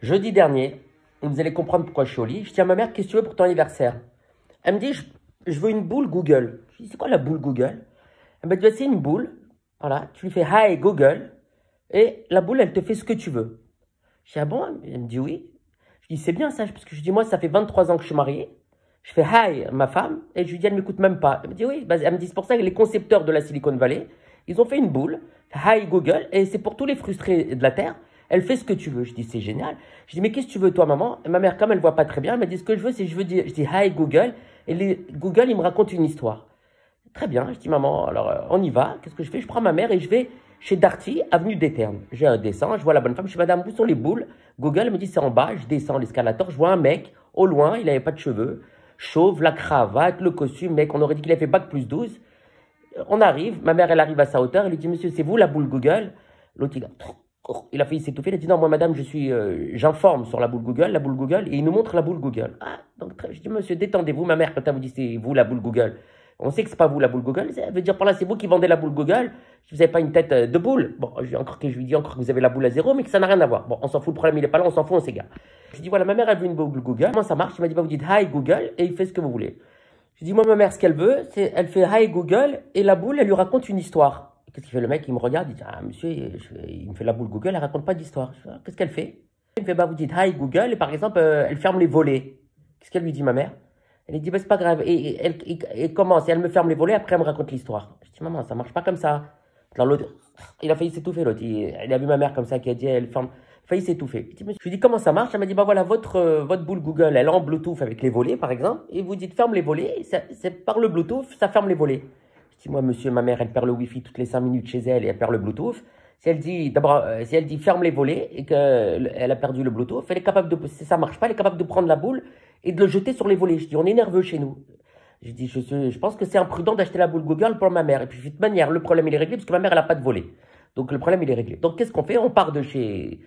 Jeudi dernier, et vous allez comprendre pourquoi je suis au lit, je dis à ma mère, qu'est-ce que tu veux pour ton anniversaire? Elle me dit, je veux une boule Google. Je dis, c'est quoi la boule Google? Elle me dit, c'est une boule. Voilà, tu lui fais Hi Google, et la boule, elle te fait ce que tu veux. Je dis, ah bon? Elle me dit, oui. Je dis, c'est bien ça, parce que je dis, moi, ça fait 23 ans que je suis marié. Je fais Hi ma femme, et je lui dis, elle ne m'écoute même pas. Elle me dit, oui. Bah, elle me dit, c'est pour ça que les concepteurs de la Silicon Valley, ils ont fait une boule, Hi Google, et c'est pour tous les frustrés de la Terre. Elle fait ce que tu veux. Je dis, c'est génial. Je dis, mais qu'est-ce que tu veux, toi, maman? Et ma mère, comme elle voit pas très bien, elle m'a dit, ce que je veux, c'est, je dis, Hi Google, et Google, il me raconte une histoire. Très bien. Je dis, maman, alors, on y va. Qu'est-ce que je fais? Je prends ma mère et je vais chez Darty, avenue des Ternes. Je descends, je vois la bonne femme. Je dis, madame, où sont les boules? Google, elle me dit, c'est en bas. Je descends l'escalator. Je vois un mec, au loin, il n'avait pas de cheveux, chauve, la cravate, le costume, mec, on aurait dit qu'il avait fait bac plus 12. On arrive, ma mère, elle arrive à sa hauteur. Elle lui dit, monsieur, c'est vous la boule Google? L'autre, il a failli s'étouffer. Il a dit, non, moi, madame, j'informe sur la boule Google, et il nous montre la boule Google. Ah, donc, je dis, monsieur, détendez-vous. Ma mère, quand elle vous dit, c'est vous la boule Google, on sait que c'est pas vous la boule Google. Ça veut dire par là, c'est vous qui vendez la boule Google. Vous n'avez pas une tête de boule. Bon, je lui dis encore que vous avez la boule à zéro, mais que ça n'a rien à voir. Bon, on s'en fout, le problème, il est pas là, on s'en fout, on s'égare. Je dis, voilà, ma mère, elle veut une boule Google. Comment ça marche? Il m'a dit, bah, vous dites Hi Google, et il fait ce que vous voulez. Je dis, moi, ma mère, ce qu'elle veut, c'est, elle fait Hi Google, et la boule, elle lui raconte une histoire. Qu'est-ce qu'il fait le mec? Il me regarde, il dit, ah, monsieur, il me fait la boule Google, elle raconte pas d'histoire. Je dis, ah, qu'est-ce qu'elle fait? Il me fait, bah, vous dites Hi Google, et par exemple, elle ferme les volets. Qu'est-ce qu'elle lui dit, ma mère? Elle lui dit, bah, c'est pas grave. Et elle commence, et elle me ferme les volets, après, elle me raconte l'histoire. Je dis, maman, ça marche pas comme ça. Alors, l'autre, il a failli s'étouffer, l'autre. Il a vu ma mère comme ça, qui a dit, elle ferme. Il a failli s'étouffer. Je lui dis, comment ça marche? Elle m'a dit, bah voilà, votre boule Google, elle est en Bluetooth avec les volets, par exemple, et vous dites, ferme les volets, et c'est par le Bluetooth, ça ferme les volets. Je dis, moi, monsieur, ma mère, elle perd le Wi-Fi toutes les 5 minutes chez elle, et elle perd le Bluetooth. Si elle dit, d'abord, si elle dit ferme les volets et qu'elle a perdu le Bluetooth, elle est capable de, si ça marche pas, elle est capable de prendre la boule et de le jeter sur les volets. Je dis, on est nerveux chez nous. Je dis, je pense que c'est imprudent d'acheter la boule Google pour ma mère. Et puis, de toute manière, le problème, il est réglé parce que ma mère, elle n'a pas de volet. Donc, le problème, il est réglé. Donc, qu'est-ce qu'on fait? On part de chez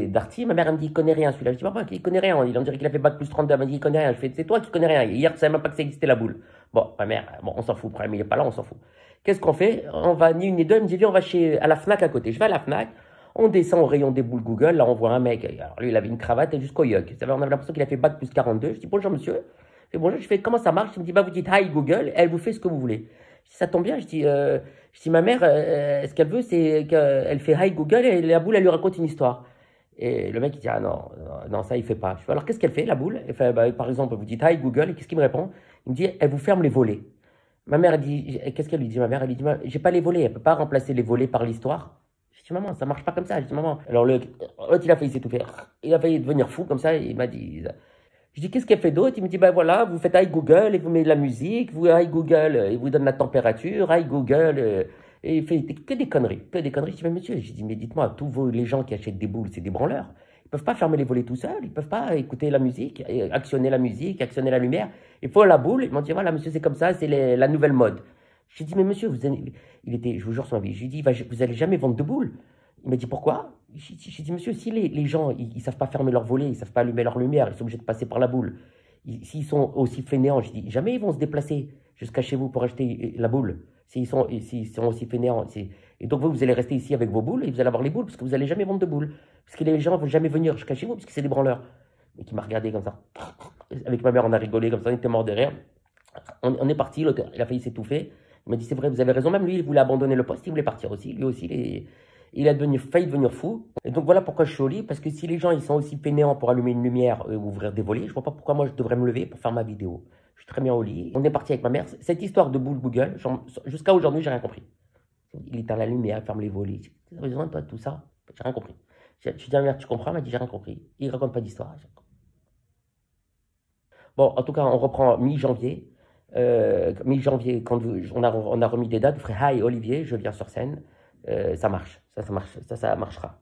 Darty. Ma mère, elle me dit, il connaît rien, celui-là. Je dis, papa, il connaît rien. Il en dirait qu'il a fait bac plus 32. Elle me dit, il connaît rien. Je fais, c'est toi qui connais rien. Hier, tu savais même pas que ça existait la boule. Bon, ma mère, bon, on s'en fout. Le problème, il est pas là, on s'en fout. Qu'est-ce qu'on fait? On va ni une ni deux. Elle me dit, viens, on va à la Fnac à côté. Je vais à la Fnac. On descend au rayon des boules Google. Là, on voit un mec. Alors, lui, il avait une cravate et jusqu'au yuck. On avait l'impression qu'il a fait bac plus 42. Je dis, bonjour, monsieur. Et bonjour, je fais, comment ça marche? Il me dit, bah, vous dites Hi Google. Elle vous fait ce que vous voulez. Je dis, ça tombe bien. Je dis, ma mère, ce qu'elle veut, c'est qu'elle fait Hi Google et la boule, elle lui raconte une histoire. Et le mec, il dit, ah non, non, ça, il fait pas. Je fais, alors, qu'est-ce qu'elle fait, la boule? Elle fait, bah, par exemple, vous dites Hi Google. Et qu'est-ce qu'il me répond? Il me dit, elle vous ferme les volets. Ma mère, elle dit, qu'est-ce qu'elle lui dit? Ma mère, elle lui dit, j'ai pas les volets, elle peut pas remplacer les volets par l'histoire. Je dis, maman, ça marche pas comme ça. Je dis, maman. Alors, l'autre, il a failli s'étouffer. Il a failli devenir fou comme ça. Il m'a dit, je dis, qu'est-ce qu'elle fait d'autre? Il me dit, ben voilà, vous faites Hi Google et vous mettez de la musique. Vous, Hi Google, il vous donne la température. Hi Google, et il fait que des conneries. Que des conneries. Je dis, mais monsieur, je dis, mais dites-moi, les gens qui achètent des boules, c'est des branleurs. Ils peuvent pas fermer les volets tout seuls, ils peuvent pas écouter la musique, actionner la musique, actionner la lumière. Il faut la boule. Ils m'ont dit, voilà, monsieur, c'est comme ça, c'est la nouvelle mode. J'ai dit, mais monsieur, je vous jure sur ma vie, je lui ai dit, vous allez jamais vendre de boules. Il m'a dit, pourquoi? J'ai dit, monsieur, si les gens, ils savent pas fermer leur volet, ils savent pas allumer leur lumière, ils sont obligés de passer par la boule. S'ils sont aussi fainéants, je dis, jamais ils vont se déplacer jusqu'à chez vous pour acheter la boule. S'ils sont aussi fainéants. Et donc, vous allez rester ici avec vos boules et vous allez avoir les boules parce que vous n'allez jamais vendre de boules. Parce que les gens ne vont jamais venir jusqu'à chez vous parce que c'est des branleurs. Et qui m'a regardé comme ça. Avec ma mère, on a rigolé comme ça, on était mort de rire. On est parti, l'autre, il a failli s'étouffer. Il m'a dit, c'est vrai, vous avez raison. Même lui, il voulait abandonner le poste, il voulait partir aussi. Lui aussi, il a failli devenir fou. Et donc, voilà pourquoi je suis au lit. Parce que si les gens, ils sont aussi fainéants pour allumer une lumière ou ouvrir des volets, je ne vois pas pourquoi moi, je devrais me lever pour faire ma vidéo. Je suis très bien au lit. On est parti avec ma mère. Cette histoire de boule Google, jusqu'à aujourd'hui, j'ai rien compris. Il éteint la lumière, il ferme les volets. Tu as besoin, toi, de tout ça? J'ai rien compris. Je dis à ma mère, tu comprends? Elle m'a dit, j'ai rien compris. Il raconte pas d'histoire. Bon, en tout cas, on reprend mi-janvier. Mi-janvier, quand on a remis des dates, vous ferez Hi Olivier, je viens sur scène. Ça marche. Ça marchera.